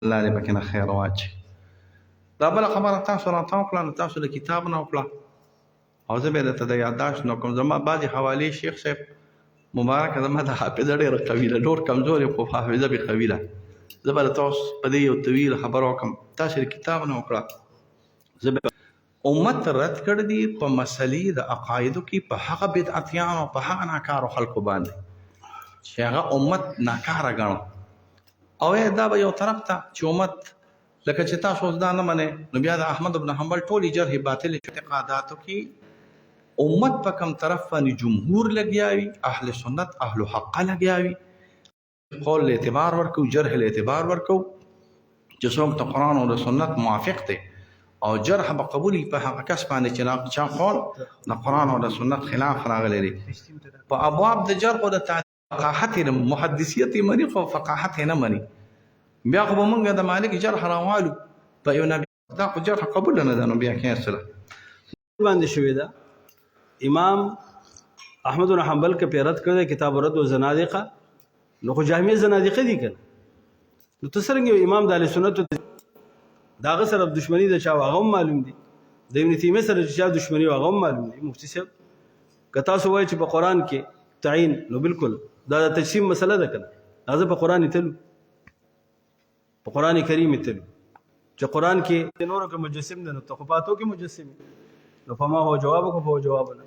الله دې پکې نه خیر واچي. دا بله خبره تاسو راته وکړه نو تاسو د کتاب نه وکړه او زه به درته د یادداشت نه کوم. زما بعضې حوالې شیخ صاحب مبارکه زما د حافظه ډېره قوي ده، نور کمزورې خو حافظه مې قوي ده. زه به تاسو په دې یو طویل خبره وکړم، تاسو د کتاب نه وکړه. زه به امت رد کړ دي په مسلې د عقایدو کې په هغه بدعتیانو په هغه ناکارو خلکو باندې چې هغه امت ناکاره ګڼو. او دا به یو طرف ته چې امت لکه چې تاسو اوس دا نه منئ نو بیا د احمد بن حنبل ټولې جرح باطل اعتقاداتو کې امت په کوم طرف باندې جمهور لګیا وي، اهل سنت اهل حق لګیا وي، قول اعتبار ورکو، جرح اعتبار ورکو چې څوک د قرآن او د سنت موافق دی او جرح به قبولي په هغه کس باندې چې چا قول د قرآن او د سنت خلاف راغلی دی. په ابواب د جرح او د فقاحت محدثیت یې مني خو فقاحت یې نه مني. بیا خو به موږ د مالک جرح راوالو په یو نبي دا خو جرح قبول نه ده نو بیا کیسله باندې شوې ده. امام احمد بن حنبل کې پیرت کړی کتاب رد و زنادقه نو خو جامع زنادقه دي کنه. نو ته څنګه امام د اهل سنت داغه سره دښمنی د چا هغه معلوم دي، د ابن تیمیه سره چې دښمنی هغه معلوم دي. مفتی صاحب که تاسو وایي چې په قرآن کې تعین نو بالکل دا د تجسیم مسله ده کنه. هغه په قرآن تلو په قرآن کریم تلو چې قرآن کې نورو کې مجسم ده نو تخفاتو کې مجسم نو فما هو جوابك فهو جوابنا.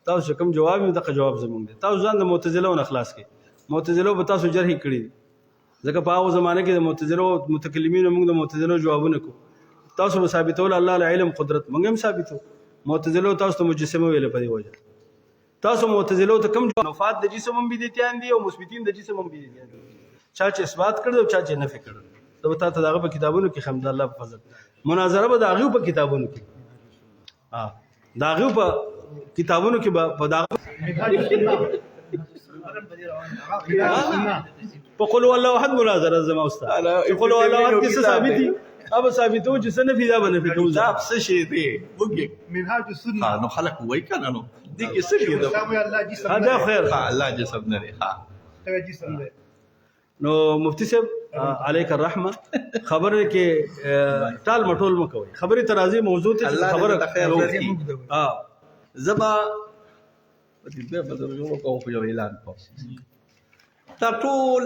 تاسو کوم جواب یې دغه جواب زمونږ دی. تاسو ځان د معتزله نه خلاص کړئ. معتزله به تاسو جرح کړی ځکه په هغه زمانه کې د معتزله متکلمین موږ د معتزله جوابونه کو. تاسو به ثابتول الله العلم قدرت موږ هم ثابتو. معتزله تاسو ته مجسمه ویل په دی وجه. تاسو معتزله ته کوم نفات د جسم هم بدعتيان دي او مثبتین د جسم هم بدعتيان دي. چا چې اثبات کړو او چا چې نفي کړو. دا تاسو دغه په کتابونو کې حمد الله په فضل مناظره به دغه په کتابونو کې دغه په کتابونو کې په دغه په قول والله احد مناظره زما استاد قول والله احد کې ثابت دي اب ثابتو چې سنه فی دا باندې کوم ځاب څه شي دی وګي منهاج السنه نو خلق وای کنه نو دي کې څه شي دا هدا خیر الله جسم نه ها ته جسم دی. نو مفتی صاحب علیک الرحمه خبره کې ټال مټول مکوي خبره ترازی موضوع ته خبره زبا دې په درجو کوم په اعلان کو دا ټول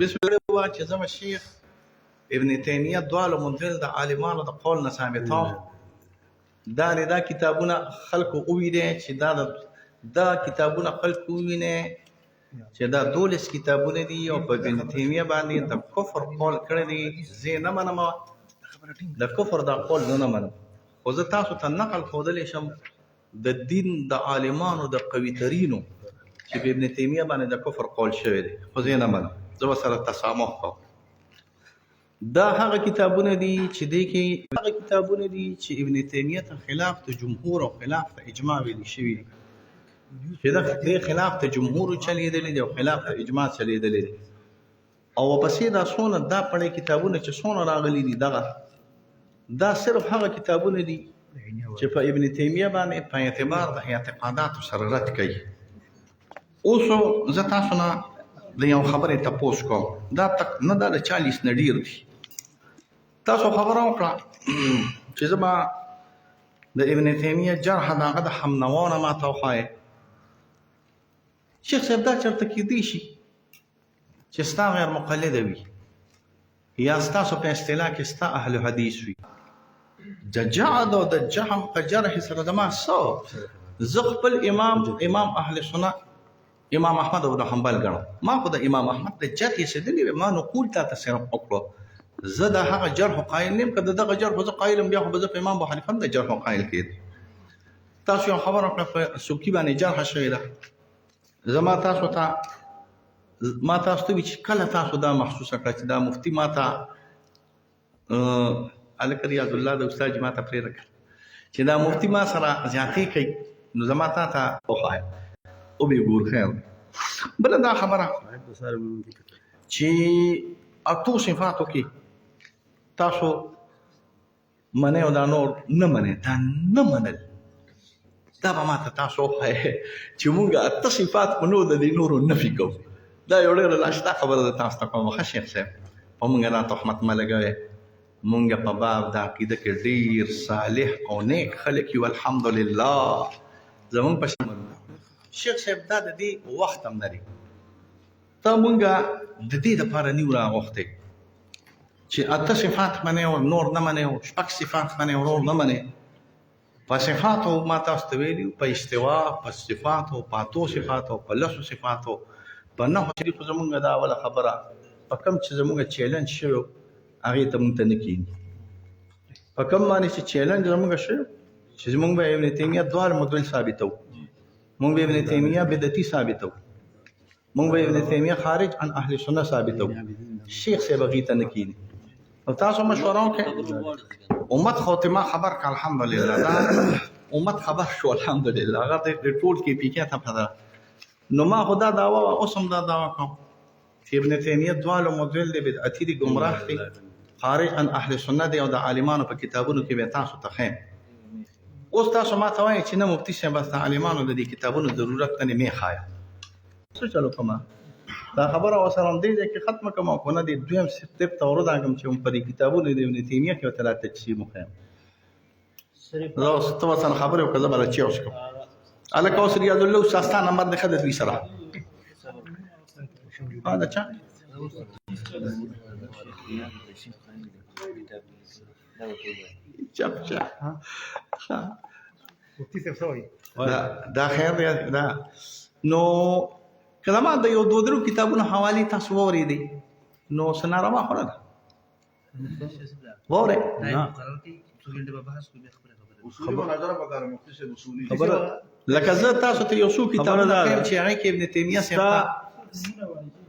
بسم الله چې زما شیخ ابن تیمیه دوالو منزل د عالمانو د قول نه ثابتو دا کتابونه خلکو وویل چې دا کتابونه خلکو ویني چې دا دولس کتابونه دي او په ابن تیمیه باندې د کفر قول کړی دي. زه نه منم د کفر دا قول نه منم خو زه تاسو ته نقل ښودلی شم د دین د عالمانو د قوي ترینو چې په ابن تیمیه باندې د کفر قول شوی دی خو زه نه منم. زه ورسره تسامح کوم. دا هغه کتابونه دي چې ابن تیمیه ته خلاف د جمهور او خلاف د اجماع ویلي شوي دي چې دا خلاف ته جمهور چلیدلی دی او خلاف ته اجماع چلیدلی دی. او پسې دا څونه دا پړې کتابونه چې څونه راغلي دي دا صرف هغه کتابونه دي چې په ابن تیمیه باندې په اعتبار د اعتقاداتو سره رد کوي. اوس زه تاسو نه د یو خبرې تپوس کوم دا نه دا د 40 نه ډېر دي. تاسو خبره وکړه چې زه به د ابن تیمیه جرح د هغه د همنوانه ماته وښایې. شیخ صاحب دا چېرته کیدی شي چې ستا غیر مقلده وي یا ستاسو په اصطلاح کې ستا اهل حدیث وي. د جعد او د جهم په جرح سره زما څه زه خپل امام اهل سنت امام احمد بن حنبل ګڼم. ما خو د امام احمد د جرح یې څه دي ما نقول تا صرف وکړو. زه د هغه جرح قایل نیم که دغه جرح زه قایلم بیا خو به زه په امام ابو حنیفه د جرح قایل کېد. تاسو یو خبره وکړه په سوکي باندې جرح شوې ده. زما تاسو ته چې کله تاسو دا محسوسه کړه چې دا مفتي ما ته هلک ریاض الله د استاد ما ته پرېږده کړه چې دا مفتي ما سره زیاتې کوي نو زما تا ته وښایم او به ګور خیر. بله دا خبره چې اتو صفاتو کې تاسو منئ او دا نور نه منئ دا نه منل دا به ما ته تاسو وښایئ چې موږ اته صفات په نو د دې نورو نفي کوو. دا یو ډېره ناشته خبره ده تاسو ته کوم ښه شیخ صاحب او موږ نه تهمت ملګوي موږ په باب د عقیده کې ډیر صالح او نیک خلک یو الحمدلله زمون په شیخ صاحب دا د دې وخت هم لري ته موږ د دې لپاره نیو راغوښتې چې اته صفات منې او نور نه منې او شپږ صفات منې او نور نه منې په صفاتو ما تاسو ته ویلي په استوا په صفاتو په اتو صفاتو په لسو صفاتو په نهو شریکو زمونږ دا اوله خبره په کوم چې زمونږ چیلنج شوی هغې ته مونږ ته نه کېږي په کوم باندې چې چیلنج زمونږ شوی چې زمونږ به ابن تیمیه دواړه مدل ثابتو مونږ به ابن تیمیه بدعتي ثابتو مونږ به ابن تیمیه خارج عن اهل سنت ثابتو شیخ صاحب هغې ته نه کېږي او تاسو مشوره وکړئ امت خاتمه خبر کا الحمدلله دا امت خبر شو الحمدلله هغه د ټول کې پیکه ته پدا نو ما خدا داوا اوس هم دا داوا کوم چې ابن تیمیه دوالو مدل د بدعتي دي گمراه دي خارج عن اهل سنت او د عالمانو په کتابونو کې به تاسو ته خیم اوس تاسو ما ته وایي چې نه مفتي صاحب بس عالمانو د دې کتابونو ضرورت نه می خایا څه چلو کومه دا خبره اوسره هم دی چې ختم کوم او نه دی دویم سټپ ته وروداګم چې په دې کتابونو د ابن تیمیه کې وتلا تجسیم وکړم زه اوس ته څنګه خبره وکړم بل چې اوس کوم الک اوس ریاض الله استاد نمبر د خدای سره دا چا چپ چپ دا خیر دا نو کله ما د یو دوه درو کتابونو حواله تاسو وریدي نو سنارما خو نه وره خبره لکه زه تاسو ته یو څو کتابونه خیر چې هغه کې ابن تیمیه سره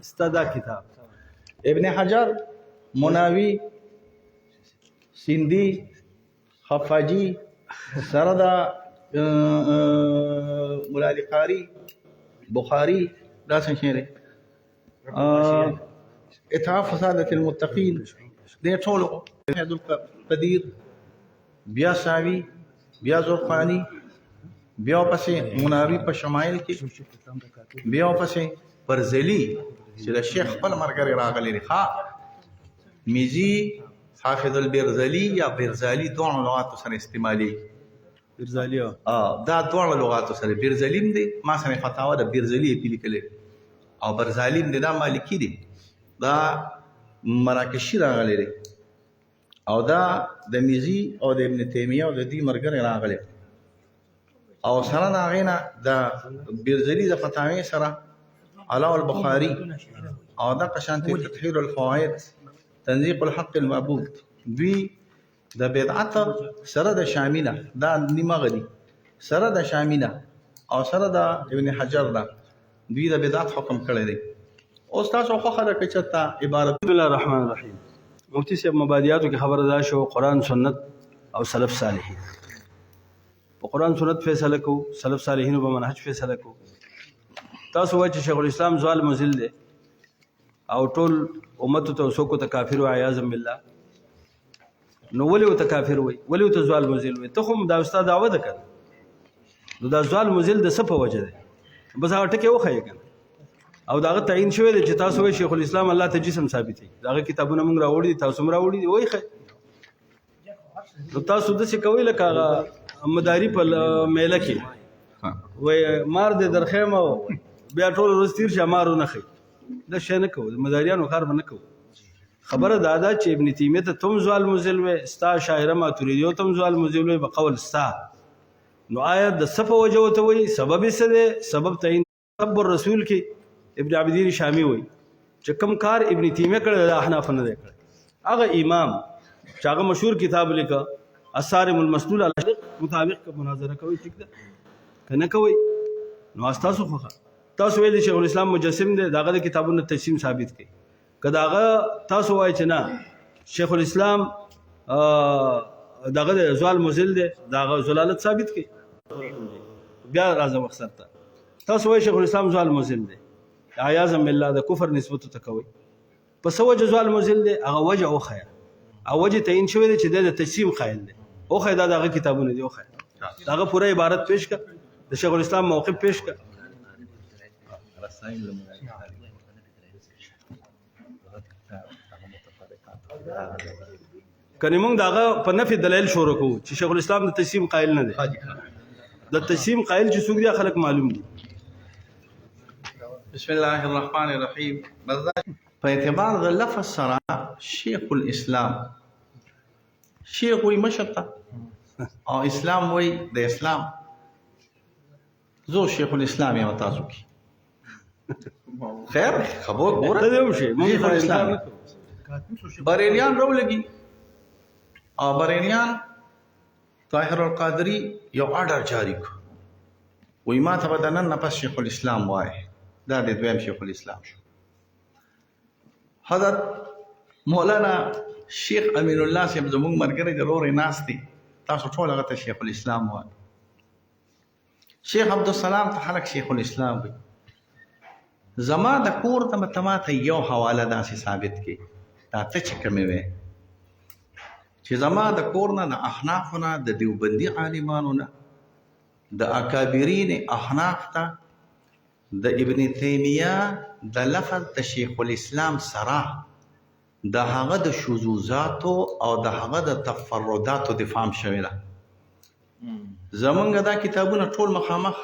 استادا کتاب ابن حجر مناوی سندی خفاجی سردا مولا قاری بخاری دا څنګه شعر اتحاف فسادة المتقین دې ټول عبد القدیر بیا ساوی بیا زرقانی بیا پسې مناوی په شمایل کې بیا پسې برزلی چې د شیخ خپل مرګري راغلی دی ښا میزی حافظ البرزلی یا برزالی دوه لغاتو سره استعمالي برزالی دا دوه لغاتو سره برزلیم دی ما سره فتاوا د برزلی په لیکل او برزالیم دی دا مالکی دی دا مراکشی راغلی دی او دا د میزی او د ابن تیمیه او د دې مرګري راغلی او سره دا غینا د برزلی د فتاوی سره علاء البخاري او دا قشانتي تطهير الفوائد تنزيق الحق المعبود دوی د بدعت سره د شامله دا نیمه غدي سره د شامله او سره د ابن حجر دا دوی د بدعت حکم کړی دی اوس تاسو خو خلک چتا عبارت بسم الله الرحمن الرحیم مفتی صاحب مبادیاتو کې خبر ادا شو قرآن سنت او سلف صالحین په قرآن سنت فیصله کو سلف صالحین په منهج فیصله کو تاسو وایئ چې شیخ الاسلام زوال مزل دی او ټول امت ته وسوکو ته کافر او اعاذ بالله نو ولې ته کافر وای ولې ته زوال مزل وای ته خو دا استاد دعوه ده کړ نو دا زوال مزل د څه په وجه ده بس هغه ټکی وخایې کنه او داغه تعین شوی دی چې تاسو وایئ شیخ الاسلام الله ته جسم ثابت دی داغه کتابونه موږ راوړي دي تاسو موږ راوړي دي وای خې نو تاسو د څه کوي لکه مداري په میله کې وای مار دې درخېم او بیا ټول ورځ تیر شه مارو نه خې دا شي نه کوو مداریانو کار نه کوو خبره دادا چې ابن تیمیه ته تم زوال مزل و استا شاعر ماتوریدی تم زوال مزل و بقول استا نو آیت د صف وجه وته وي سبب څه دی سبب تعین تبر رسول کې ابن عابدین شامی وي چې کوم کار ابن تیمیه کړی د احناف نه دی کړی هغه امام چې هغه مشهور کتاب لیکه الصارم المسلول مطابق کا مناظره کوي ټیک ده کنه کوي نو تاسو خو تاسو ویل شیخ الاسلام مجسم دی داغه د کتابونو تجسیم ثابت کړي کداغه تاسو وایئ چې نه شیخ الاسلام داغه زوال مزل دی داغه زلالت ثابت کړي بیا راځه مقصد ته تاسو وایئ شیخ الاسلام زوال مزل دی اعاذ بالله د کفر نسبت ته کوي پس وجه زوال مزل دی هغه وجه او خیا او وجه تعین شوی دی چې د تجسیم قائل دی او خیا داغه کتابونه دی او خیا داغه پوره عبارت پیش کړه د شیخ الاسلام موقف پیش کړه کني موږ داغه په نفي دلایل شروع کوو چې شیخ الاسلام د تجسیم قائل نه دی د تجسیم قائل چې څوک دي خلک معلوم دي بسم الله الرحمن الرحيم فاعتبار د لفظ سره شیخ الاسلام شیخ وي مشرته او اسلام وي د اسلام زو شیخ الاسلام یم تاسو کې خیر خبر ګوره ته دی شي شیخ الاسلام بریلیان راولګي او بریلیان طاهر القادری یو آرډر جاری کړ وای ما ته بدنن نه پس شیخ الاسلام وای دا د دویم شیخ الاسلام شو حضرت مولانا شیخ امین الله صاحب زموږ مرګري د رورې ناستي تاسو ټول هغه ته شیخ الاسلام وای شیخ عبدالسلام ته خلک شیخ الاسلام وي زما د کور ته مته یو حواله داسې ثابت کړي دا ته چې کومې وې چې زما د کور نه د احنافو نه د دیوبندي عالمانو نه د اکابرین احناف ته د ابن تیمیه د لفظ د شیخ الاسلام سره د هغه د شذوذاتو او د هغه د تفرداتو دفاع شوی ده زمونږ دا کتابونه ټول مخامخ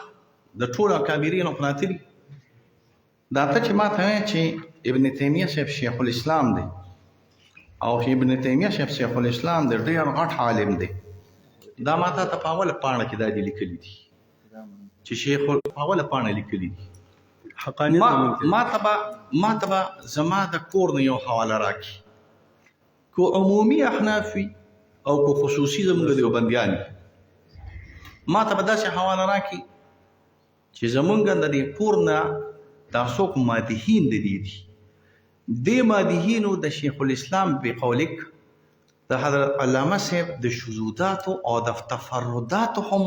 د ټول اکابرینو پراته دي دا ته چې ما ته چې ابن تیمیه صاحب شیخ الاسلام دی او چې ابن تیمیه شیخ الاسلام دی ډېر غټ عالم دی دا ما ته په اوله پاڼه کې دا دي لیکلي دي چې شیخ په اوله پاڼه لیکلي دي حقانیت ما ته زما د کور نه یو حواله راکړي کو عمومي احناف وي او کو خصوصي زموږ دیوبندیان ما ته به داسې حواله راکړي چې زمونږ د دې کور نه دا څوک مادحین د دې دي دې مادحینو د شیخ الاسلام بقولک د حضرت علامه صاحب د شذوذاتو او د تفرداتو هم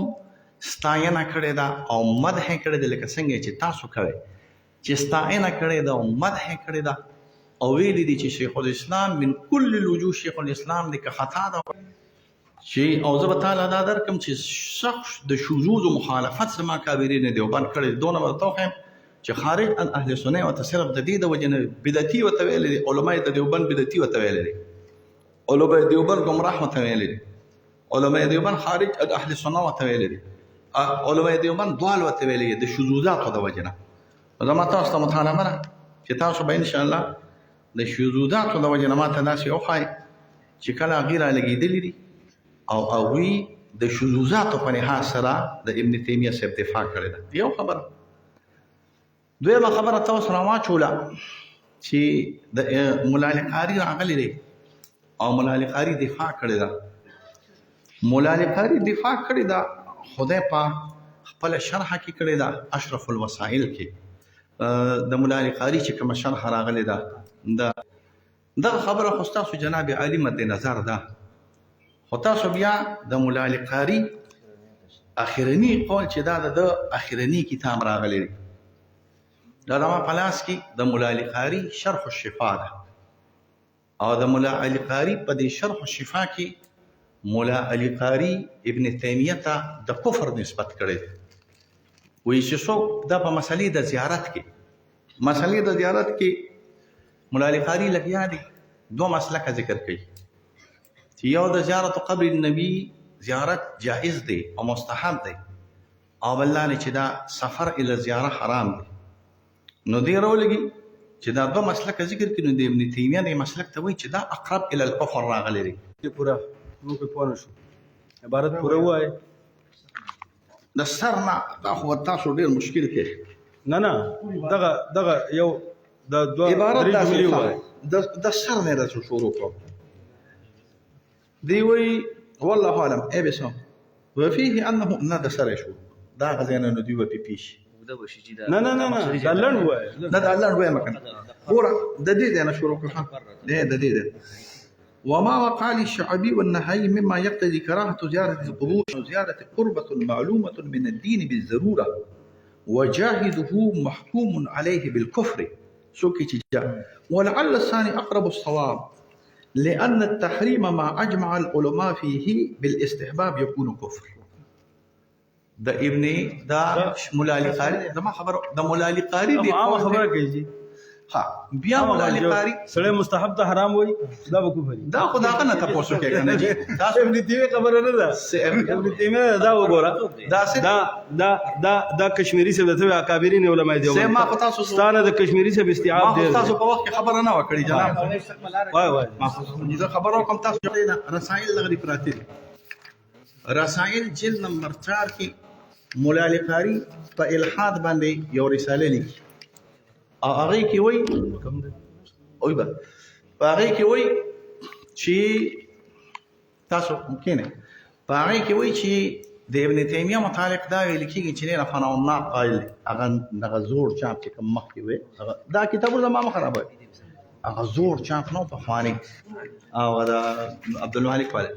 ستاینه کړې ده او مدح کړې ده لکه څنګه چې تاسو کوئ چې ستاینه کړې ده او مدح کړې ده او ویلي دي چې شیخ الاسلام من کل الوجوه شیخ الاسلام دی که خطا ده چې او زه به تعالی دا درکم چې شخص د شذوذ او مخالفت زما کابرین دیوبند کړی دونه ورته وښیم چې خارج عن اهل سنت او صرف د دې د وجنه بدعتي وته ویل دي علماء د دیوبند بدعتي وته ویل دي علماء دیوبند گمراه وته ویل دي علماء دیوبند خارج عن اهل سنت وته ویل دي علماء دیوبند ضال وته ویل دي د شذوذات د وجنه زما تاسو ته مطالبه ده چې تاسو به ان شاء الله د شذوذات د وجنه ماته داسې وخای چې کله غیره لګیدلې دي او هغوی د شذوذاتو په لحاظ سره د ابن تیمیه صاحب دفاع کړې ده یو خبره دویمه خبره تاسو را واچوله چې د مولا علي قاري راغلی دی او مولا علي قاري دفاع کړې ده مولا علي قاري دفاع کړې ده خدای پاک خپل شرح کې کړې ده اشرف الوسائل کې د مولا علي قاري چې کوم شرح راغلی ده دا خبره خو تاسو جناب عالي مد نظر ده خو تاسو بیا د مولا علي قاري اخرنی قول چې دا د اخرنی کتاب راغلی دی دا ما پلاس کې د مولا علي قاري شرح الشفاء ده او د مولا علي قاري په دې شرح الشفاء کې مولا علي قاري ابن تیمیه ته د کفر نسبت کړی وایي چې څوک دا په مسلې د زیارت کې مولا علي قاري لګیا دي دوه مسلکه ذکر کوي چې یو د زیارت قبر النبي زیارت جائز دی او مستحب دی او بل نه چې دا سفر الی زیاره حرام دی نو دی راولګي چې دا دوه مسلکه ذکر کړي نو د ابن تیمیه د مسلک ته وایي چې دا اقرب الی الکفر راغلی دی پورا موږ په پوه شو عبارت پورا وای د سر نه دا خو تاسو ډیر مشکل کې نه دغه یو د دوه عبارت درې جملې وای د سر نه راځو شروع کوم دی وی والله اعلم اي بسم وفيه انه نادى سر شو دا غزينا ندي و بيش نه دا لن وای دا لن وای مكان ګور د دې انا شروع کوم د دې وما وقع للشعبي والنهي مما يقتضي كراهة زيارة القبور وزيارة قربة معلومة من الدين بالضرورة وجاهده محكوم عليه بالكفر ولعل الثاني أقرب الصواب لأن التحريم ما أجمع العلماء فيه بالاستحباب يكون كفر دا ابن دا مولا علي قاري دا ما خبر دا مولا علي قاري دي خبره کوي ها بیا مولا علی قاری سړی مستحب ته حرام وای دا به کفر دا خدا کنه تاسو کې کنه جی تاسو ابن تیمیه خبره نه ده ابن تیمیه دا وګوره دا کشمیری سے ته اکابرین علماء دی سه ما پتا سو ستانه د کشمیری سے استیعاب دی تاسو په وخت کې خبره نه وکړي جناب وای ما زه خبرو کوم تاسو رسائل لغري پراته رسائل جلد نمبر 4 کې مولا علی قاری په الحاد باندې یو رساله لیکي او هغه کې وای کوم دی اوی با هغه کې وای چې تاسو ممکنه هغه کې وای چې د ابن تیمیه متعلق دا ویل کېږي چې نه فنا النار قائل هغه غزور چاپ کې کوم مخ کې وای دا کتاب زما خرابه هغه زور چاپ نو په خواني او دا عبد الملک والے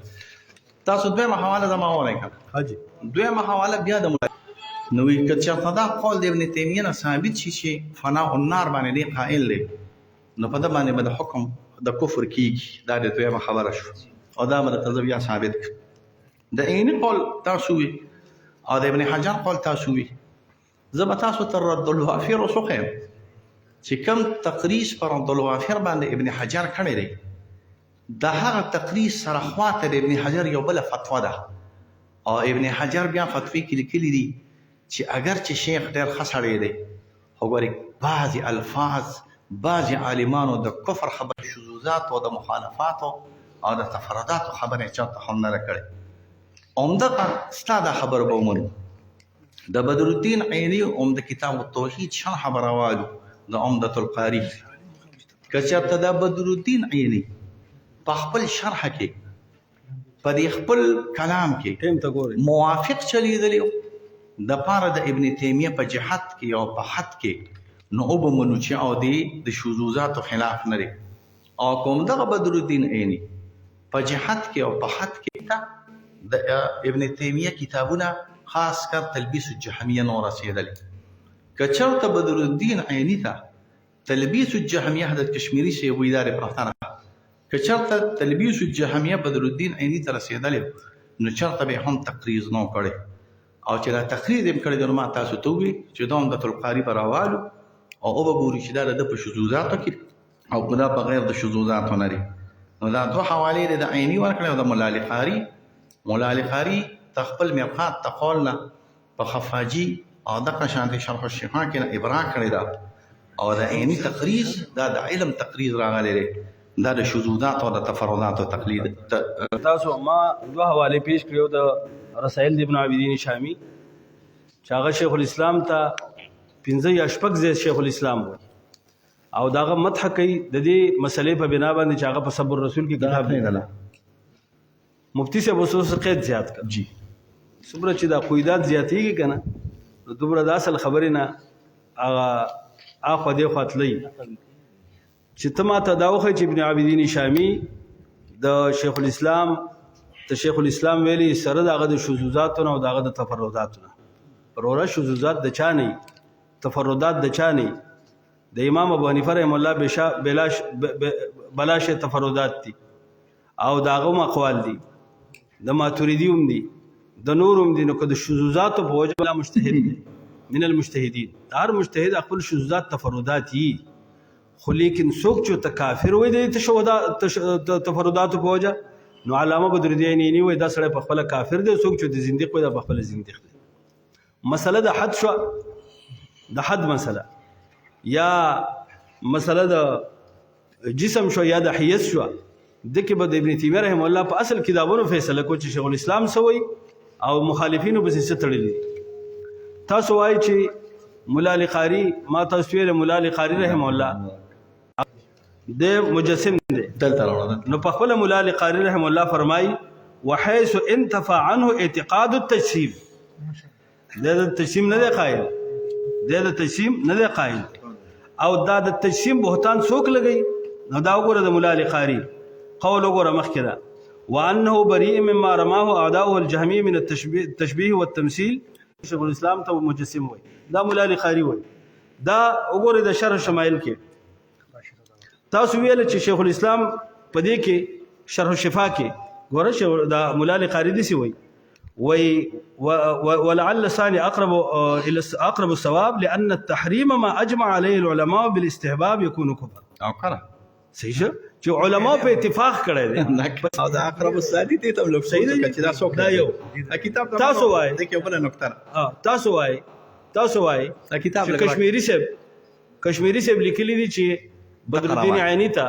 تاسو دویمه حواله زما ولیکم حاجی دویمه حواله بیا د نو که چېرته دا قول د ابن تیمیه نه ثابت شي چې فنا النار باندې دی قائل دی نو په دا باندې به د حکم د کفر کیږي دا د دویمه خبره شو او دا به د تزویه ثابت کړي د عیني قول تاسو وي او د ابن حجر قول تاسو وي زه به تاسو تر رد الوافر وسوخیم چې کوم تقریص پر رد الوافر باندې ابن حجر کړی دی د هغه تقریص سره خواته د ابن حجر یو بله فتوا ده او ابن حجر بیا فتوی کې لیکلي دي چې اگر چې شیخ ډېر ښه سړی دی خو ګورې بعضې الفاظ بعضې عالمانو د کفر خبر شذوذات او د مخالفاتو او د تفرداتو خبرې چاته هم نه ده کړې همدغه ستا دا خبره به ومنو د بدرالدین عیني د کتاب التوحید شرح به راوالو د عمدة القاري که چېرته د بدرالدین عیني په خپل شرح کې په دې خپل کلام کې موافق چلیدلی د پاره د ابن تیمیه په جهت کې او په حد کې نو او به منو چې او د شذوذاتو خلاف نه لري او کوم دغه بدرالدین عیني په جهت کې او په حد کې د ابن تیمیه کتابونه خاص کر تلبیس الجهمیه نو رسیدلی که چېرته بدرالدین عیني ته تلبیس الجهمیه د کشمیری سی وې ادارې پراختانه که چېرته تلبیس الجهمیه بدرالدین عیني ته رسیدلی نو چېرته به هم تقریض نه کړی او چې دا تقریر یې کړی د ما تاسو ته وي چې دا عمدة القاري به راوالو او به ګوري چې دا د په شذوذاتو کې او دا په غیر د شذوذاتو نه لري نو دا دوه حوالې د عیني ورکړی او د مولا علی قاري مولا علی قاري د خپل مرقات ته قول نه په خفاجي او دغه شانتې شرح الشفا کې نه ابرا کړی ده او د عیني تقریض دا د علم تقریض راغلی دی دا د شذوذات او د تفردات او تقلید تاسو ما دوه حواله پیش کړو د رسائل د ابن عابدین شامی چې هغه شیخ الاسلام ته 15 یا شپږ ځای شیخ الاسلام وایي او داغه مدح کوي د دې مسلې په بنا باندې چې هغه په صبر رسول کې کتاب لیکل مفتی صاحب وسوس قید زیات کړ جی صبر چې دا قیدات زیاتېږي کنه نو دومره د اصل خبرې نه هغه اخو دې خاطلې چې ته ماته دا وخی چې ابن عابدین شامی د شیخ الاسلام ته شیخ الاسلام ویلي سره دغه د شذوذاتو نه او دغه د تفرداتو نه وروره شذوذات د چا نه تفردات د چا نه د امام ابو حنیفه رحم الله بلاش تفردات دي او دغه مقوال دي د ماتوریدی هم دي د نور هم دي نو که د شذوذاتو په وجه بلا مجتهد دي من المجتهدین هر مجتهد خپل شذوذات تفردات دي خو لیکن څوک چې ته کافر وي د تفرداتو په وجه نو علامه بدرالدین عیني وای دا سړی په خپل کافر دی څوک چې د زنديق وي دا په خپل زنديق دی مسله د حد شو د حد مسله یا مسله د جسم شو یا د حیث شو د کې به د ابن تیمیه رحم الله په اصل کتابونو فیصله کو چې شیخ الاسلام سوی او مخالفینو به څه تړلي تاسو وایي چې مولا علی قاری ما تاسو ویل مولا علی قاری رحم الله د مجسم دی نو په خپل مولا علی قاری رحم الله فرمای وحيث انتفع عنه اعتقاد التجسيم د تجسیم نه دی قائل د تجسیم نه دی قائل او دا د تجسیم بهتان څوک لګي نو دا وګوره د مولا علی قاری قول وګوره مخکې ده وانه بريء مما رماه اعداؤه الجهمي من التشبيه والتمثيل شیخ الاسلام ته مجسم وای دا مولا علی قاری وای دا وګوره د شرح شمایل کې تاسو ویل چې شیخ الاسلام په دې کې شرح الشفا کې ګوره دا مولا علی قاری دي سی وای ولعل الثاني اقرب الصواب لان التحريم ما اجمع عليه العلماء بالاستحباب يكون كفر او کنه صحیح شو چې علماء په اتفاق کړی دي او دا اقرب الثاني ته هم لوک صحیح دی چې دا څوک دا یو کتاب تاسو وایي د کې بل نقطه تاسو وایي دا کتاب کشمیری صاحب لیکلی دي چې بدر الدین عینی ته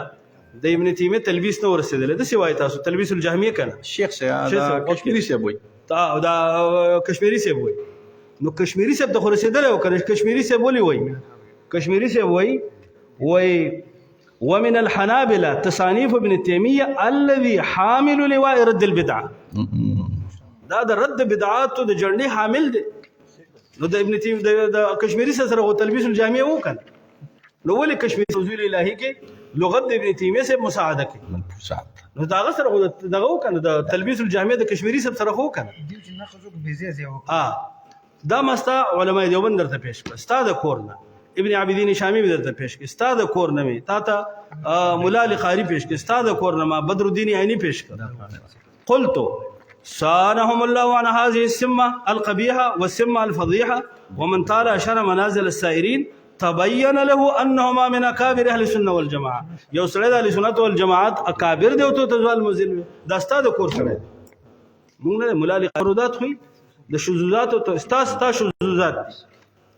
د ابن تیمیه تلبیس نه ورسېدل د سی وایي تاسو تلبیس الجهمیه کنه شیخ صاحب کشمیری صاحب وایي دا کشمیری صاحب وایي نو کشمیری صاحب ته ورسېدل او کنه کشمیری صاحب ولي وایي کشمیری صاحب وایي ومن الحنابلة تصانيف ابن تيمية الذي حامل لواء رد البدعة دا د رد بدعات د جړنی حامل دي نو د ابن تیمیه د کشمیری سره غو تلبیس الجامعه وکړ نو ولې کشمیری توضیح الهی کې لغت د ابن تیمیه سره مساعده کوي منفوسات نو دا سره غو دغه وکړ د تلبیس الجامعه د کشمیری سره غو وکړ دا مستا علماء دیوبند درته پیش کړ استاد کورنه ابن عابدین شامی به درته پیش کړ استاد کورنه می تا ته مولا علی قاری پیش کړ استاد کورنه ما بدر الدین عینی پیش کړ قلت صانهم الله عن هذه السمه القبيحه والسمه الفضيحه ومن طال شر منازل السائرين تبين له انهما من اكابر اهل السنه والجماعه یو سره د اهل سنت والجماعت اکابر دی او ته تزوال مزل دا استاد کور سره موږ نه مولا علی قرودات خو د شذوذات او استا شذوذات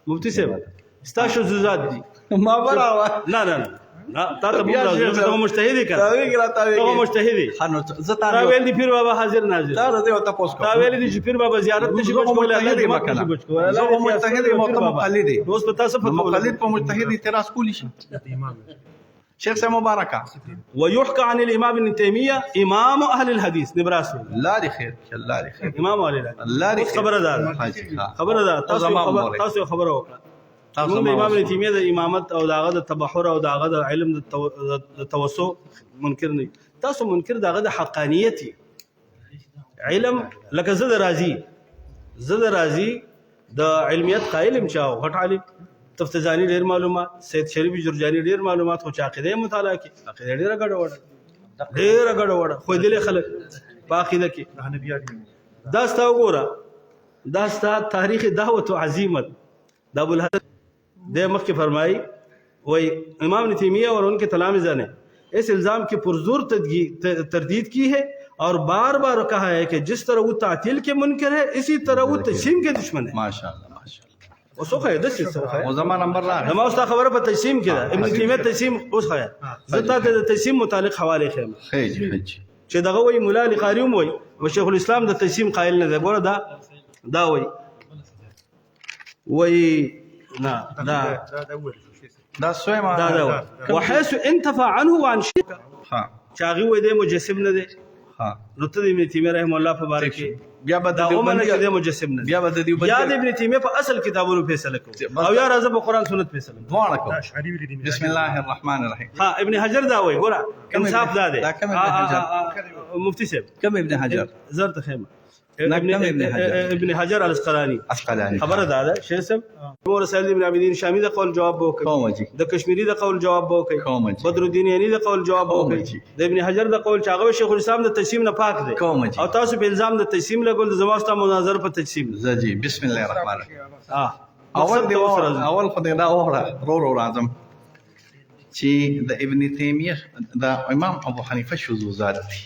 مفتی صاحب استا شذوذات دي ما براوه نه تا ته موږ مجتهدی کړه ته مجتهدی خانو زتا تا ویل دی پیر بابا حاضر ناظر دا د یو تاسو تا ویل دی چې پیر بابا زیارت نشي بچ کولای الله دې مکه بچ کولای زه مجتهد یم مقلد دی دوست تاسو په مقلد په مجتهد اعتراض کولی شي شیخ صاحب مبارکه ويحكى عن الامام ابن تيميه امام اهل الحديث نبراس الله دې خیر الله دې خیر امام اهل الحديث الله دې خبردار تاسو خبره وکړه موږ د امام ابن تیمیه د امامت او داغه د تبحر او داغه د علم د توسع منکر نه تاسو منکر داغه د حقانیت علم لکه زد راضی د علمیت قائل چاو غټ عالم تفتزانی ډیر معلومات سید شریف جرجانی ډیر معلومات خو عقیده مطالعه کی عقیده ډیر غډ وړه خو دې خلک په عقیده کې دا ستا وګوره دا ستا تاریخ دعوت عظیمت دا ابو الحسن دے مخ فرمائی وہی امام ابن تیمیہ اور ان کے تلامذہ نے اس الزام کی پرزور تردید کی ہے اور بار بار کہا ہے کہ جس طرح وہ تعطیل کے منکر ہے اسی طرح وہ تجسیم کے دشمن ہے ماشاءاللہ وسوخ ہے دس سوخ ہے او زمان نمبر لا ما استا خبر په تجسیم کې ابن تیمیہ تجسیم اوس ہے زتا د تجسیم متعلق حواله خیم خیج چې دغه وی مولا علی قاری وی او شیخ الاسلام د تجسیم قائل نه دی ګوره دا وی لا دا سويما دا وحيث انتفى عنه وعن شيء چاغي وې د مجسم نه دي نو ته ابن تیمیه رحم الله مبارک بیا به دا عمر کې د مجسم نه بیا به د دیوبند یا د ابن تیمیه په اصل کتابونو فیصله کو او یا راځه په قران سنت فیصله دواړه کو بسم الله الرحمن الرحیم ابن حجر دا وای ګوره انصاف دا دی مفتی صاحب کم ابن حجر زرت خیمه ابن حجر الاسقلاني خبره ده شیخ صاحب نور سید ابن عابدین شامی د قول جواب وکړي د کشمیری د قول جواب وکړي بدر الدین یعنی د قول جواب وکړي د ابن حجر د قول چاغه شیخ الاسلام د تجسیم نه پاک دی او تاسو په الزام د تجسیم لګول د زماستا مناظره په تجسیم زجی بسم الله الرحمن الرحیم اول خدای دا اوره رو اعظم چې د ابن تیمیه د امام ابو حنیفه شذوذات دي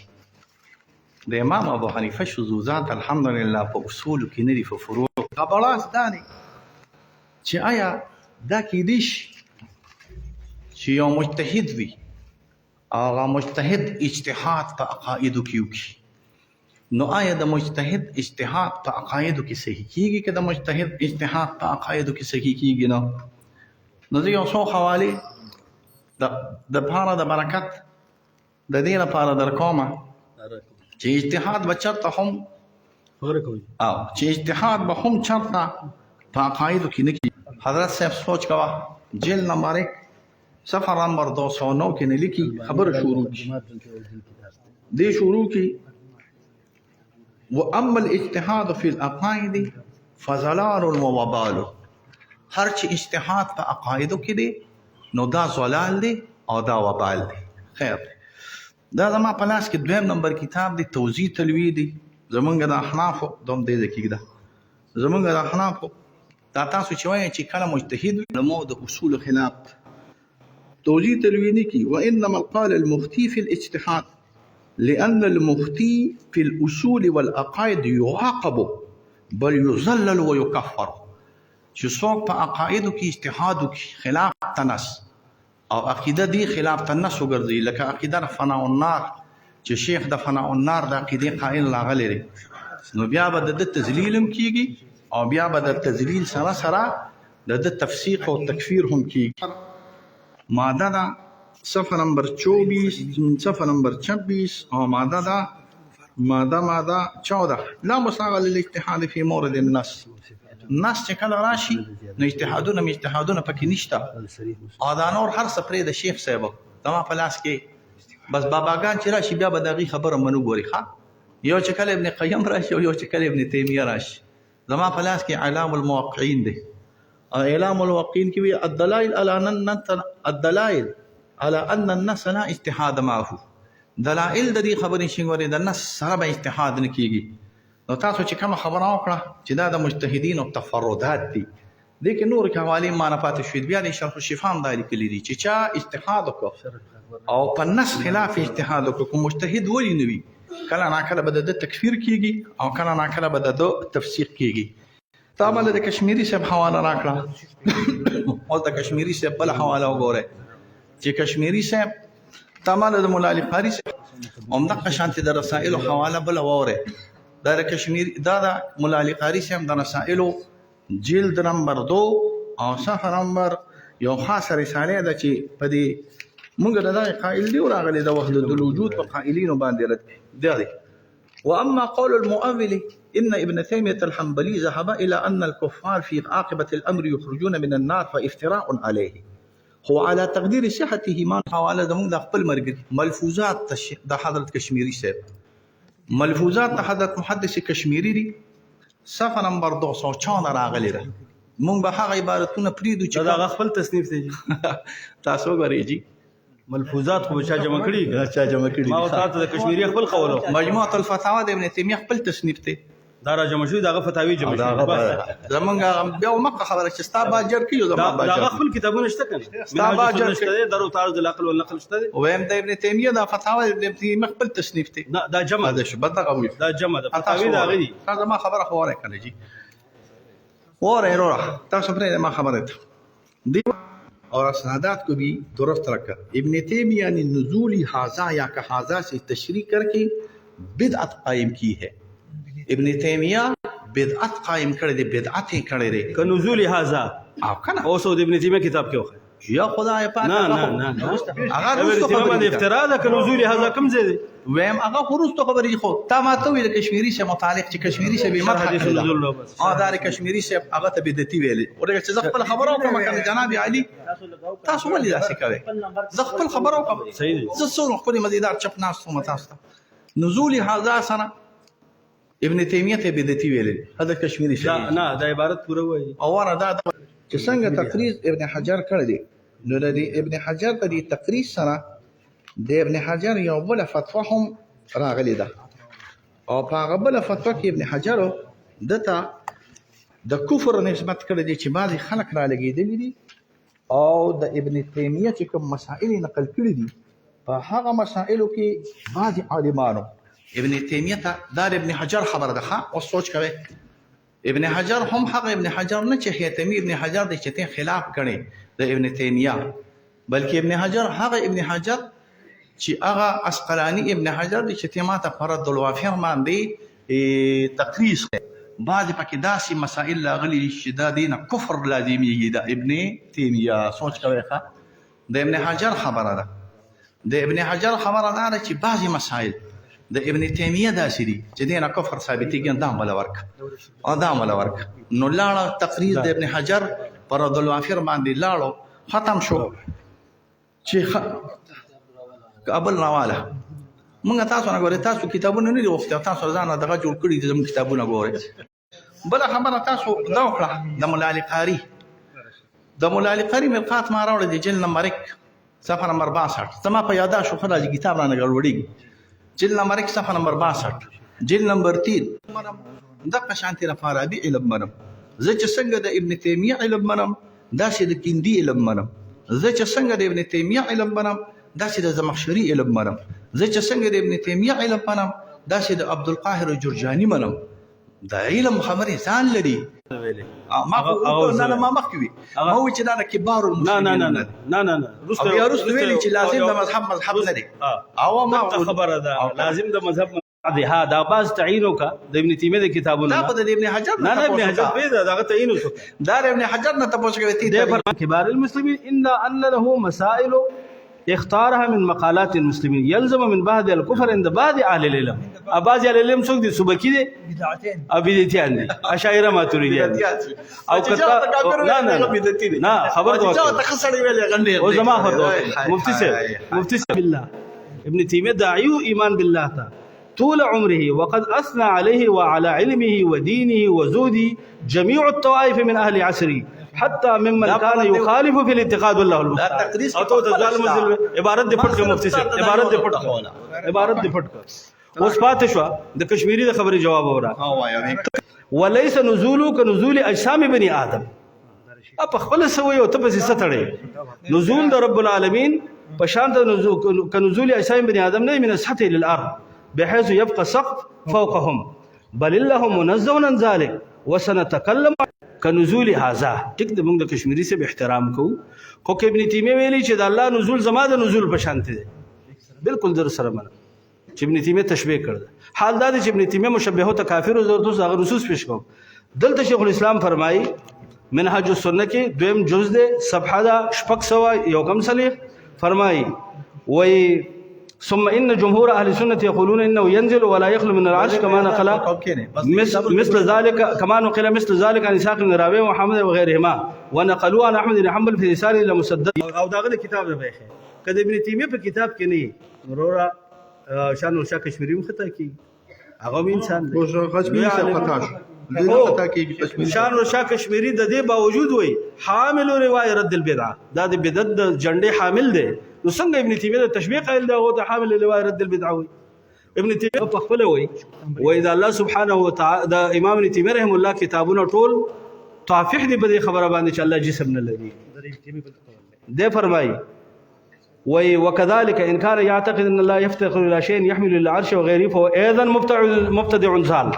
د امام ابو حنیفه شذوذات الحمدلله په اصول کې نه دي په فروع خبرات داني چې آیا دا کې دیش چې یو مجتهد وي هغه مجتهد اجتهاد په عقایدو کې وکړي نو آیا د مجتهد اجتهاد په عقایدو کې صحیح کیږي که د مجتهد اجتهاد په عقایدو کې صحیح کیږي نو زه یو څو حوالې د پاره د برکت د دې لپاره در کومه چې اجتهاد به چرته هم او چې اجتهاد به هم چرته په عقایدو کې نه کیږي حضرت صاحب سوچ کوا جیل نمبر 1 صفحه نمبر 209 کې نه لیکي خبر شروع کی دې شروع کی واما الاجتهاد في العقائد فضلال ووبال هر چې اجتهاد په عقایدو کې دی نو دا ضلال دی او دا وبال دی خیر دا زما په لاس کې دویم نمبر کتاب دی توضیح تلوی دی زمونږ د احنافو دوم دې ځای کېږده زمونږ د احنافو دا تاسو چې وایئ چې کله مجتهد وي علماء د اصول خلاف توضیح تلوینی کی وانما قال المفتي في الاجتهاد لان المفتي في الاصول والعقائد يعاقب بل يذلل ويكفر چې څوک په عقایدو کې اجتهاد وکړي خلاف تنس او عقیده دی خلاف تنس وګرځي لکه عقیده د فنا النار چې شیخ د فنا النار د عقیدې قائل راغلی دی نو بیا به د تذلیل هم کیږي او بیا به د تذلیل سره سره د تفسیق او تکفیر هم کیږي ماده دا صفحه نمبر 24 صفحه نمبر 26 او ماده دا ماده 14 لا مساغ للاجتهاد في مورد النص نص چې کله راشي نو اجتهادونه پکې نشته او دا نور هر څه پرې د شیخ صاحب دما په لاس کې بس باباګان چې راشي بیا به دغه خبره منو ګوري ښه یو چې کله ابن قیم راشي او یو چې کله ابن تیمیه راشي دما په لاس کې اعلام الموقعين دي اعلام الموقعين کې وی الدلائل على ان النص لا اجتهاد معه دلائل د دې خبرې شینګوري د نص سره به اجتهاد نه کیږي نو تاسو چې کوم خبره وکړه چې دا د مجتهدین او تفردات دي دې کې نور حوالې ما نه پاتې شوې بیا د شرح الشفام دا لیکلي دي چې چا اجتهاد وکړ او په نص خلاف اجتهاد وکړ کوم مجتهد ولې نه وي کله ناکله به د تکفیر کیږي او کله ناکله به د تفسیق کیږي تا مله د کشمیری صاحب حواله راکړه او د کشمیری صاحب بل حواله وګوره چې کشمیری صاحب تا مله د مولا علي قاری صاحب همدغه شانتي د رسائل حواله بل وره دا د کشمیری دا د مولا علي قاری صاحب د رسائل جلد نمبر 2 او صفحه نمبر یو خاصه رساله ده چې په دې موږ د دغه قائل دی راغلي د وحدت الوجود په قائلینو باندې رد دی واما قول المؤول ان ابن تيميه الحنبلي ذهب الى ان الكفار في عاقبه الامر يخرجون من النار فافتراء عليه هو على تقدير صحته ما حواله زموږ د خپل مرګ ملفوظات د حضرت کشمیری صاحب ملفوظات د حضرت محدث کشمیری دي صفحه نمبر 214 راغلی ده مونږ به هغه عبارتونه پریدو چې دا خپل تصنیف دی تاسو غواړئ جی ملفوظات خو چا جمع کړي ما او تاسو د کشمیری خپل قولو مجموعه الفتاوا د ابن تیمیه خپل تصنیف دی دا را جمع شوی دا فتاوی جمع شوی زمونږ بیا مکه خبره چې ستا باجر کیو زمونږ باجر دا خپل کتابونه شته کنه ستا باجر شته درو تعارض العقل والنقل شته ویم د ابن تیمیه دا فتاوا د ابن تیمیه خپل تصنیف دی دا جمع ده شو بده قوي دا جمع ده فتاوی دا غدي دا ما خبره خو وره کنه جی وره روح تاسو پرې ما خبره ته دی اور اسنادات کو بھی درست رکھا ابن تیمیہ نے نزول حاضہ یا کہ حاضہ سے تشریح کر کے بدعت قائم کی ہے ابن تیمیہ بدعت قائم کړی دی بدعت کړی دی ک نزول حاضہ او کنه او سو ابن تیمیہ کتاب کې وخه یا خدای پاک نه هغه ابن تیمیہ باندې افتراء ده ک نزول حاضہ کم زه دی ویم هغه خروستو خبرې خو تا ما ته ویل کشمیری سے متعلق چې کشمیری سے به مدح کړی او دا کشمیری سے هغه ته بدعتي ویل ورته چې خپل خبرو کوم کنه جناب علي تاسو ولې داسې کوي زه خپل خبرو کوم صحیح دي زه څو خپل مزیدار چپ ناس ته متاسته نزول حاضہ سره ابن تیمیه ته بدعتي ویل هدا کشمیری سے نه دا عبارت پوره وایي او دا چې څنګه تقریر ابن حجر کړی دی نو د ابن حجر په دې تقریر سره د ابن حجر یو بل فتوا هم راغلی ده او په هغه بل فتوا کې ابن حجر دته د کفر نسبت کړی دی چې بعضی خلک را لګېدلي دي او د ابن تیمیه چې کوم مسائل نقل کړي دي په هغه مسائلو کې بعضی عالمانو ابن تیمیه ته دا ابن حجر خبره ده او سوچ کوي ابن حجر هم هغه ابن حجر نه چې هیتمی ابن حجر د چته خلاف کړي د ابن تیمیه بلکې ابن حجر هغه ابن حجر چې هغه اسقلانی ابن حجر د چته ماته فرض الوافر باندې تقریص بعض پکې داسې مسائل لاغلي چې دا دینه کفر لازمي د ابن تیمیه سوچ کوي د ابن حجر خبره ده د ابن حجر خبره ده چې بعضی مسائل د ابن تیمیه داسې دي چې دینه کفر ثابتېږي دا ولا ورک او دا ولا ورک نو لاړه تقریر د ابن حجر فرض الوافر باندې لاړو ختم شو چې قبل راواله موږ تاسو نه غوړې تاسو کتابونه نه دي وخت تاسو ځان دغه جوړ کړی دي زموږ کتابونه غوړې بل خبره تاسو دا وکړه د مولا علي قاری د مولا علي قاری ملقات ما راوړل دي جلد نمبر 1 صفحه نمبر 62 زما په یاده شو خدای کتاب را نه غوړېږي جلد نمبر 1 صفحه نمبر 62 جلد نمبر 3 دغه شانتي د فارابي علم منم، زه چې څنګه د ابن تیمیه علم منم داسې د کندي علم منم، زه چې څنګه د ابن تیمیه علم منم داسې د زمخشري علم منم، زه چې څنګه د ابن تیمیه علم منم داسې د عبدالقاهر جرجاني منم. دا علم خبرې ځان لري. ما ما مخکې وي ما وی چې دا د کبار المسلمین نه بیا وروسته ویلي چې لازم د مذهب نه دی. او ما خبره ده لازم د مذهب ها دا باز تعینو کا د ابن تیمیه د کتابونو دا په د ابن حجر نه ابن حجر به دا تعینو شو دا ابن حجر نه تاسو کوي تی كبار المسلمين الا ان له مسائل اختارها من مقالات المسلمين يلزم من بعد الكفر عند بعض اهل العلم. بعض اهل العلم څوک دي سبکی دي بدعتين بدعتين دي اشاعره ماتریدیان او کتا نه خبر کوه تخسړی ویلې غندې او زما خبر مفتي سي بالله ابن تيميه داعي ايمان بالله تا طول عمره وقد اثنى عليه وعلى علمه ودينه وزهده جميع الطوائف من اهل عصره حتى ممن كان يخالف في الاعتقاد والله المستعان. او تو ظالم عبارت دې پټ مفتي سي عبارت دې پټ اوس پاتې شو د کشمیری د خبرې جواب اورا وليس نزول كنزول اجسام بني ادم. اپ خپل سوي او ته پسې ستړي نزول د رب العالمین په شان د كنزول اجسام بني ادم نه من سطح للارض بحيث يبقى سقف فوقهم بل الله منزه عن ذلك وسنتكلم كنزول هذا. ټیک د موږ د کشمیری سے به احترام کوو خو ابن تیمیه ویلي چې د الله نزول زما د نزول په شان دی بالکل در سره منه چې ابن تیمیه تشبیه کړ. حال دا چې ابن تیمیه مشبهه ته کافر او زردوس هغه نصوص پیش کوم. دلته شیخ الاسلام فرمایي منهج السنه کې دویم جز ده صفحه دا شپږ سوه یو کم صلیح فرمایي وای ثم ان جمهور اهل السنه يقولون انه ينزل ولا يخلو من العرش كما نقل مثل ذلك كما نقل مثل ذلك عن اسحاق بن راهويه ومحمد وغيرهما ونقلوا عن احمد بن حنبل في رساله الى مسدد. او داغه کتاب ده بخه کله ابن تیمیه په کتاب کې نه ورورا شان ورشا کشمیری مخته کی هغه انسان دی کشمیری څخه خطا شو خطا کی شان ورشا کشمیری د دې باوجود وای حامل روایت رد البدعه دا د بدعت جنډه حامل دی. نو څنګه ابن تیمیه د تشبیه قائل دی او ته حامل روایت رد البدعه وای. ابن تیمیه په خپل وای دا الله سبحانه وتعالى د امام ابن تیمیه رحم الله کتابونه ټول طافح دي په خبره باندې چې الله جسم نه لري. ده فرمایي وي وكذلك ان كان يعتقد ان الله يفتقر الى شيء يحمل العرش وغيره فهو ايضا مبتدع ضال.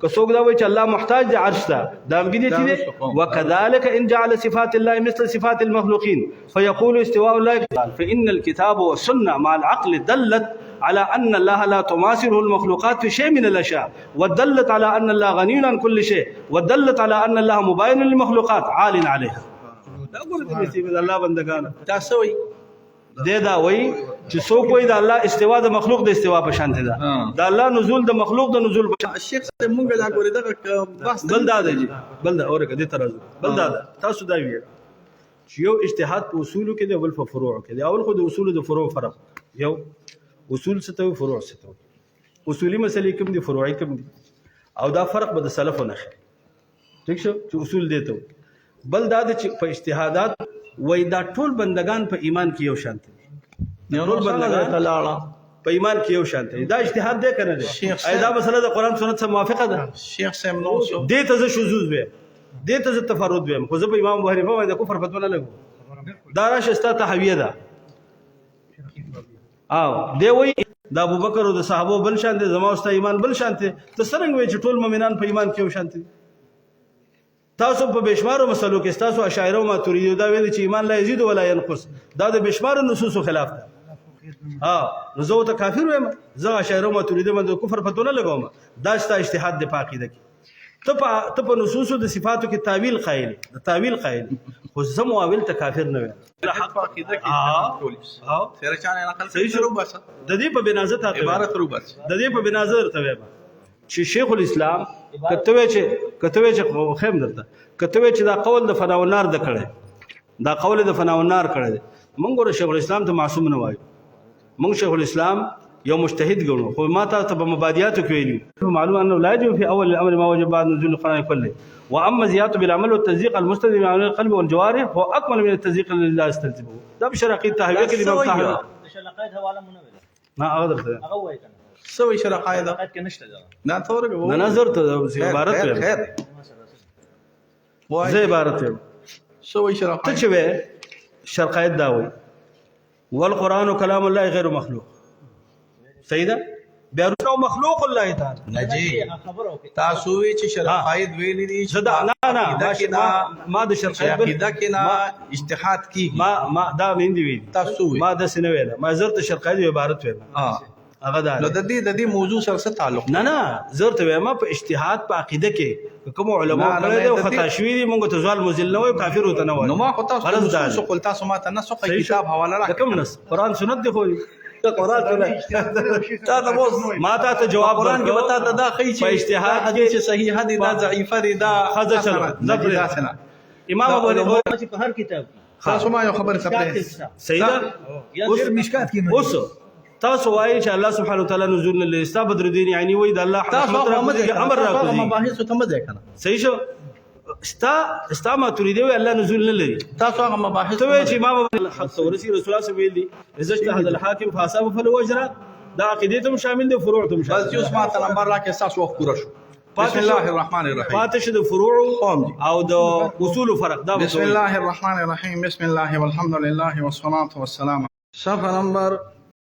كسوق دا وي چې الله محتاج د عرش ته دا بدعتي دي. وكذلك ان جعل صفات الله مثل صفات المخلوقين فيقول استواء الله فان الكتاب والسنه مع العقل دلت على ان الله لا تماثله المخلوقات في شيء من الاشياء ودلت على ان الله غني عن كل شيء ودلت على ان الله مباين للمخلوقات عال عليها. دا ګورې چې الله بندگان تاسو وي دا وای چې څوک وای د الله استوا د مخلوق د استوا په شان دي دا الله نزول د مخلوق د نزول په شان. شیخ صاحب مونږ دا ګورې دا بس بل دا دی بل دا اورګه دې ترازو بل دا تاسو دا ویل چې یو اجتهاد په اصولو کې دی بل په فروع کې دی. اول خو د اصولو د فروع فرق یو اصول څه ته فروع څه ته اصولي مسلې کوم دي فروعي کوم دي او دا فرق به د سلف نه خي. ٹھیک شو چې اصول دی ته بل دا چې په اجتهادات وای دا ټول بندگان په ایمان کې یو شان دي. ټول بندگان تعالی په ایمان کې یو شان دي. دا اجتهاد دی کنه دی ایدا مسله د قران سنت سره موافقه ده. شیخ صاحب نو دې ته شذوذ وي دې ته تفرد وي خو زه په امام ابو حنیفه وای د کفر فتوا نه لګو دا راشه ستا تحویه ده. او دی وای د ابوبکر او د صحابه بل شان دي زما واست ایمان بل شان دي. ته څنګه وای چې ټول مؤمنان په ایمان کې یو شان دي؟ تاسو په بشمارو مسلو کې تاسو اشاعره او ماتوریدی دا ویل چې ایمان لا یزيد ولا ينقص دا د بشمارو نصوص خلاف ده. نو زه ته کافر وایم زه اشاعره او ماتوریدی باندې کفر فتوا نه لګوم. دا ستا اجتهاد د پاکیده کې ته په نصوص د صفاتو کې تعویل قائل د تعویل قائل خو زه معاول ته کافر نه وایم. حق پاکیده کې ټول سره چانه نقل صحیح شروع بس د دې په بنازه ته عبارت رو بس د دې په بنازه ته وایم چې شیخ الاسلام کتوې چې خیم درته کتوې چې دا قول د فنا والنار د کړي دا قول د فنا والنار کړي. مونږ ګور شیخ الاسلام ته معصوم نه وایو. مونږ شیخ الاسلام یو مجتهد ګڼو خو ما ته په مبادیات کې ویلو معلوم انه لا يجب في اول الامر ما وجب بعد نزول القران كله واما زياده بالعمل والتصديق المستلزم عن القلب والجوارح فهو اكمل من التصديق الذي لا يستلزمه. دا بشرقي التهويه کې امام طاهر شلقيت حواله منو ما اقدر هغه وای کنه سوي شرح قاعده کې نشته دا نه تورګ نه نظر ته عبارت خیر وي خیر زه عبارت وي سوي شرح ته چې وې شرقایت دا وي والقران كلام الله غير مخلوق صحیح ده بیا ورته مخلوق الله تعالی نجي خبره وکړه تاسو وی چې شرح قاعد ویلې دي زدا نه ما د شرقایت عقیده کې نه اجتهاد کی ما دا مندي وی تاسو وی ما د سینه ویل ما زرت شرقایت عبارت ویل ها هغه دا نو د دې موضوع سره څه تعلق نه زرت وې ما په اجتهاد په عقیده کې کوم علماء کړی دی او خطا شوی دي موږ ته ځوال مزل نه وي کافر وته نه وي نو ما خو تاسو قلت تاسو ما ته نسخ کتاب حواله راکړه کوم نس قران سنت دی خو قران تا ته ما ته جواب قران کې وتا ته دا خی چې په اجتهاد حدیث صحیح دی دا ضعیف دی دا خذ چلو نبی داسنه امام ابو چې په هر کتاب تاسو ما یو خبر څه صحیح ده اوس مشکات کې اوس تاسو وایي چې الله سبحانه وتعالى نزول له استا بدر الدين يعني وای د الله تاسو امر راکړي مباحث ته مزه کنه صحیح شو استا ما تريد وي الله نزول نه لري تاسو هغه مباحث ته وایي چې امام حق ورسي رسول الله صلی الله علیه اذا اجتهد الحاكم فاصاب فله اجر دا عقیدتهم شامل دي فروعتهم شامل بس اوس ما ته نمبر راکې تاسو وخت پوره شو بسم الله الرحمن الرحيم فاتش د فروع او د اصول فرق دا بسم الله الرحمن الرحيم بسم الله والحمد لله والصلاه والسلام صفحه نمبر